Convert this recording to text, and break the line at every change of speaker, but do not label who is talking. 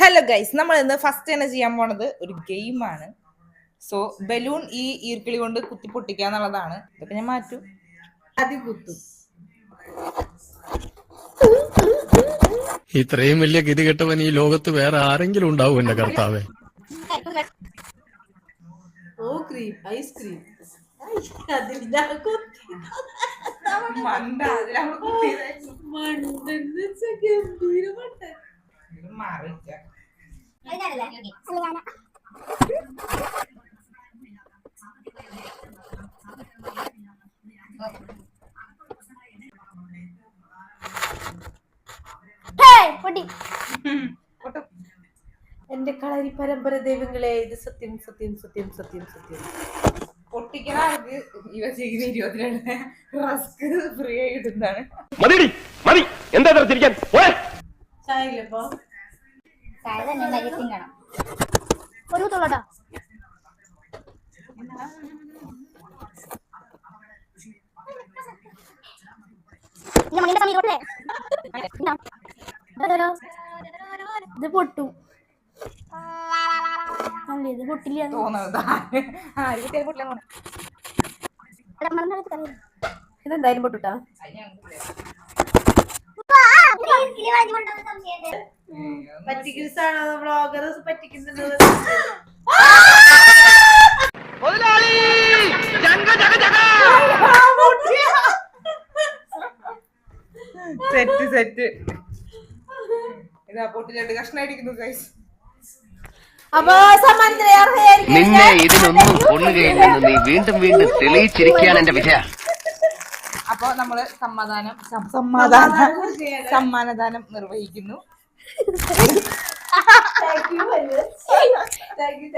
Hello guys, നമ്മൾ ഇന്ന് first തന്നെ ചെയ്യാൻ പോണത് ഒരു ഗെയിമാണ്. സോ ബലൂൺ ഈ ഈർക്കിളി കൊണ്ട് കുത്തി പൊട്ടിക്കുക എന്നുള്ളതാണ്. ഇതൊക്കെ ഞാൻ മാറ്റും. ആദ്യം കുത്തും.
ഇത്രയും വലിയ ഗതികെട്ടവൻ ഈ ലോകത്ത് വേറെ ആരെങ്കിലും ഉണ്ടാവും എന്റെ കർത്താവേ.
ഓ ക്രീം ഐസ്ക്രീം എന്റെ കളരി പരമ്പര ദൈവങ്ങളെ, ഇത് സത്യം സത്യം സത്യം സത്യം സത്യം.
പൊട്ടിക്കണ ആൾക്ക് ഇവ ചെയ്യുന്ന 22 റസ്ക് ഫ്രീ ആയി ഇടുന്നതാണ്.
ചായയില്ലപ്പോ ഇത് പൊട്ടും. ഇത് പൊട്ടില്ല ഇതെന്തായാലും പൊട്ടുട്ടാ. പറ്റിക്കുന്നതാണോ വ്ളോഗേഴ്സ് പറ്റിക്കുന്നത്?
Set set. ഇതാ പൊട്ടി 2 കഷ്ണമായിരിക്കുന്നു ഗൈസ്.
നിന്നെ ഇതിനൊന്നും കൊള്ളുകയില്ലെന്ന് നീ വീണ്ടും വീണ്ടും തെളിയിച്ചിരിക്കുകയാണ് എന്റെ വിജയ.
അപ്പൊ നമ്മള് സമ്മാനദാനം നിർവഹിക്കുന്നു.
Thank you